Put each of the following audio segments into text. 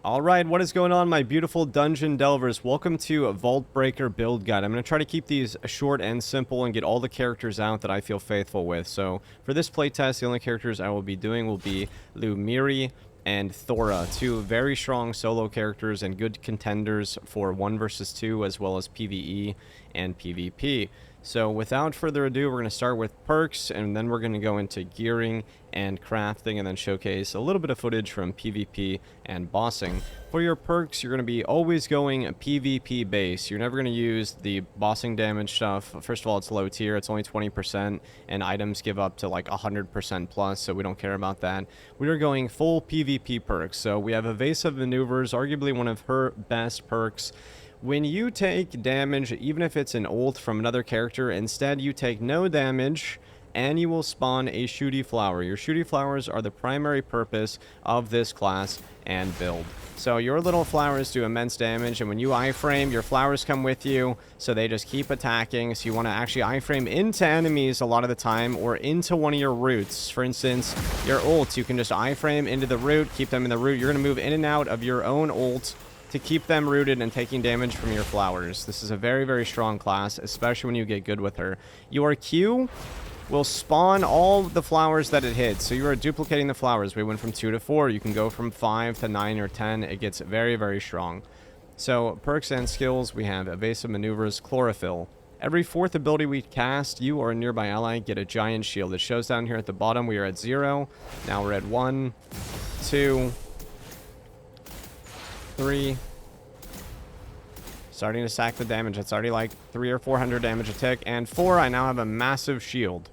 Alright, what is going on, my beautiful dungeon delvers? Welcome to a Vaultbreaker build guide. I'm going to try to keep these short and simple and get all the characters out that I feel faithful with. So, for this playtest, the only characters I will be doing will be Lumiri and Thora, two very strong solo characters and good contenders for 1 versus 2, as well as PvE and PvP. So without further ado, we're going to start with perks, and then we're going to go into gearing and crafting, and then showcase a little bit of footage from PvP and bossing. For your perks, you're going to be always going PvP base. You're never going to use the bossing damage stuff. First of all, it's low tier. It's only 20%, and items give up to like 100% plus, so we don't care about that. We are going full PvP perks. So we have Evasive Maneuvers, arguably one of her best perks. When you take damage, even if it's an ult from another character, instead you take no damage and you will spawn a shooty flower. Your shooty flowers are the primary purpose of this class and build. So your little flowers do immense damage, and when you iframe, your flowers come with you, so they just keep attacking. So you want to actually iframe into enemies a lot of the time, or into one of your roots. For instance, your ult, you can just iframe into the root, keep them in the root. You're going to move in and out of your own ult to keep them rooted and taking damage from your flowers. This is a very, very strong class, especially when you get good with her. Your Q will spawn all the flowers that it hits. So you are duplicating the flowers. We went from 2 to 4. You can go from 5 to 9 or 10. It gets very, very strong. So perks and skills, we have Evasive Maneuvers, Chlorophyll. Every 4th ability we cast, you or a nearby ally get a giant shield. It shows down here at the bottom. We are at 0. Now we're at 1, 2, 3. Starting to stack the damage. It's already like 300 or 400 damage a tick. And 4, I now have a massive shield.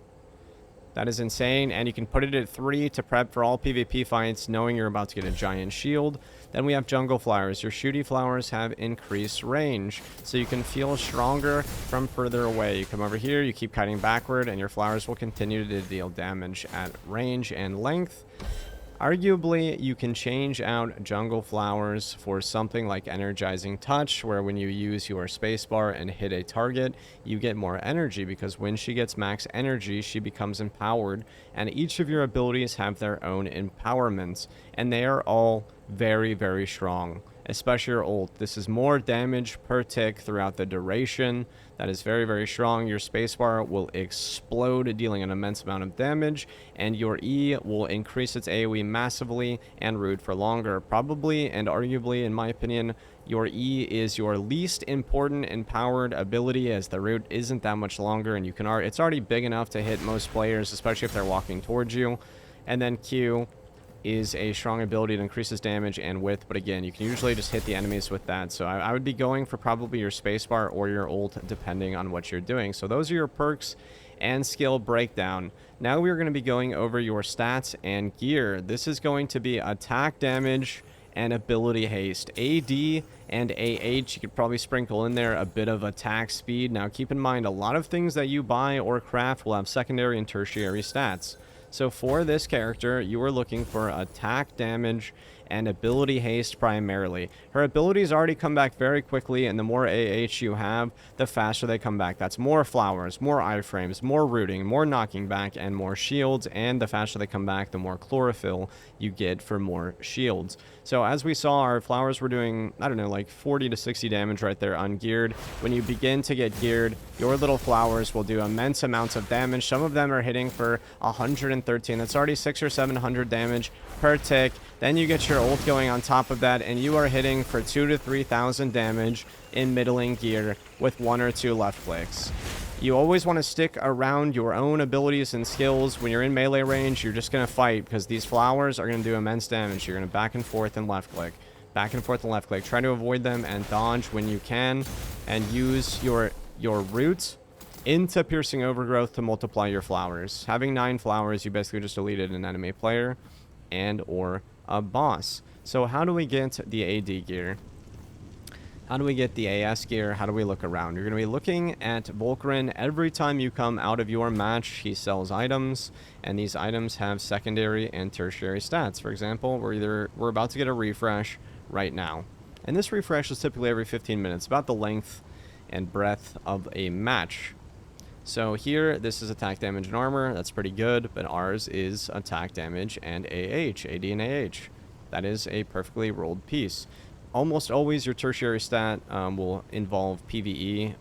That is insane. And you can put it at 3 to prep for all PvP fights, knowing you're about to get a giant shield. Then we have Jungle Flowers. Your shooty flowers have increased range, so you can feel stronger from further away. You come over here, you keep kiting backward, and your flowers will continue to deal damage at range and length. Arguably, you can change out Jungle Flowers for something like Energizing Touch, where when you use your spacebar and hit a target, you get more energy, because when she gets max energy, she becomes empowered, and each of your abilities have their own empowerments, and they are all very, very strong. Especially your ult. This is more damage per tick throughout the duration. That is very, very strong. Your spacebar will explode, dealing an immense amount of damage, and your E will increase its AoE massively and root for longer. Probably, and arguably, in my opinion, your E is your least important empowered ability, as the root isn't that much longer, and you can it's already big enough to hit most players, especially if they're walking towards you. And then Q is a strong ability that increases damage and width, but again, you can usually just hit the enemies with that. So I would be going for probably your spacebar or your ult, depending on what you're doing. So those are your perks and skill breakdown. Now we're going to be going over your stats and gear. This is going to be attack damage and ability haste. AD and AH, you could probably sprinkle in there a bit of attack speed. Now keep in mind, a lot of things that you buy or craft will have secondary and tertiary stats. So for this character, you are looking for attack damage and ability haste primarily. Her abilities already come back very quickly, and the more AH you have, the faster they come back. That's more flowers, more iframes, more rooting, more knocking back, and more shields, and the faster they come back, the more chlorophyll you get for more shields. So as we saw, our flowers were doing, I don't know, like 40 to 60 damage right there ungeared. When you begin to get geared, your little flowers will do immense amounts of damage. Some of them are hitting for 113. That's already 600 or 700 damage per tick. Then you get your ult going on top of that, and you are hitting for 2,000 to 3,000 damage in middling gear with 1 or 2 left clicks. You always want to stick around your own abilities and skills. When you're in melee range, you're just going to fight, because these flowers are going to do immense damage. You're going to back and forth and left click. Back and forth and left click. Try to avoid them and dodge when you can, and use your roots into Piercing Overgrowth to multiply your flowers. Having 9 flowers, you basically just deleted an enemy player and or a boss. So how do we get the AD gear? How do we get the AS gear? How do we look around? You're going to be looking at Volkrin. Every time you come out of your match, he sells items, and these items have secondary and tertiary stats. For example, we're about to get a refresh right now, and this refresh is typically every 15 minutes, about the length and breadth of a match. So here, this is attack damage and armor. That's pretty good, but ours is attack damage and AH, AD and AH. That is a perfectly rolled piece. Almost always your tertiary stat will involve PvE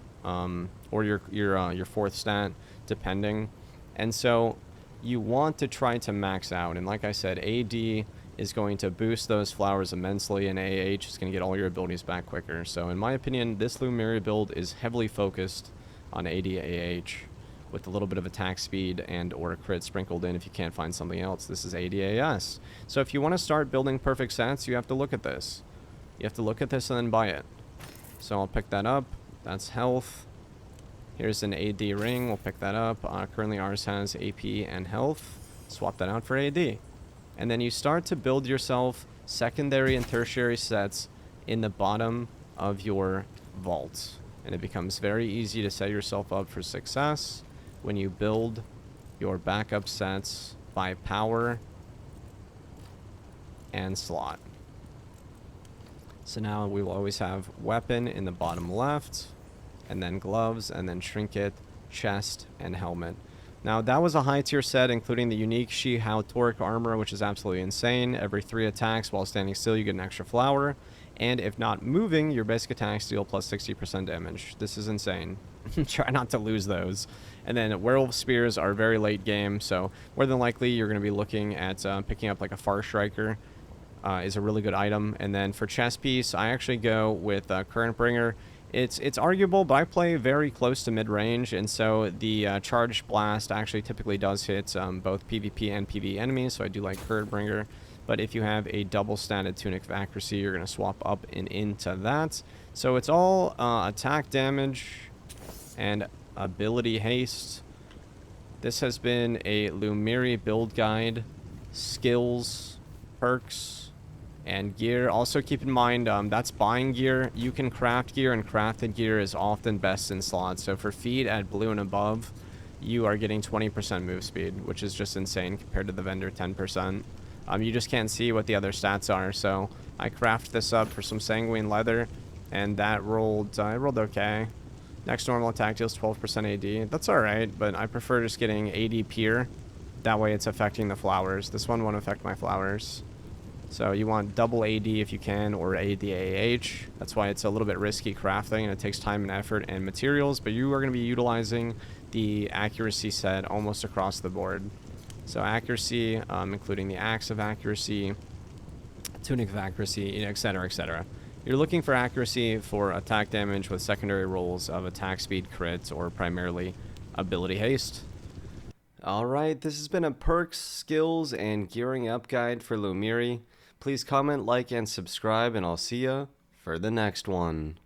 or your fourth stat, depending. And so you want to try to max out. And like I said, AD is going to boost those flowers immensely, and AH is going to get all your abilities back quicker. So in my opinion, this Lumiri build is heavily focused on AD AH with a little bit of attack speed and or a crit sprinkled in if you can't find something else. This is ADAS. So if you want to start building perfect stats, you have to look at this. You have to look at this and then buy it. So I'll pick that up. That's health. Here's an AD ring. We'll pick that up. Currently ours has AP and health. Swap that out for AD. And then you start to build yourself secondary and tertiary sets in the bottom of your vault. And it becomes very easy to set yourself up for success when you build your backup sets by power and slot. So now we will always have weapon in the bottom left, and then gloves, and then trinket, chest, and helmet. Now that was a high tier set, including the unique Shi Hao Torque armor, which is absolutely insane. Every 3 attacks while standing still, you get an extra flower. And if not moving, your basic attacks deal plus 60% damage. This is insane. Try not to lose those. And then werewolf spears are very late game, so more than likely you're going to be looking at picking up like a Far Striker. Is a really good item. And then for chest piece, I actually go with Current Bringer. It's arguable, but I play very close to mid-range, and so the Charged Blast actually typically does hit both PvP and PvE enemies, so I do like Current Bringer. But if you have a double statted Tunic of Accuracy, you're going to swap up and into that. So it's all attack damage and ability haste. This has been a Lumiri build guide, skills, perks, and gear. Also keep in mind, that's buying gear. You can craft gear, and crafted gear is often best in slots. So for feet at blue and above, you are getting 20% move speed, which is just insane compared to the vendor 10%. You just can't see what the other stats are, so I craft this up for some sanguine leather, and that rolled, I rolled okay. Next normal attack deals 12% AD. That's alright, but I prefer just getting AD pure. That way it's affecting the flowers. This one won't affect my flowers. So you want double AD if you can, or ADAH. That's why it's a little bit risky crafting, and it takes time and effort and materials, but you are going to be utilizing the accuracy set almost across the board. So accuracy, including the Axe of Accuracy, Tunic of Accuracy, etc., etc. You're looking for accuracy for attack damage with secondary rolls of attack speed, crits, or primarily ability haste. Alright, this has been a perks, skills, and gearing up guide for Lumiri. Please comment, like, and subscribe, and I'll see ya for the next one.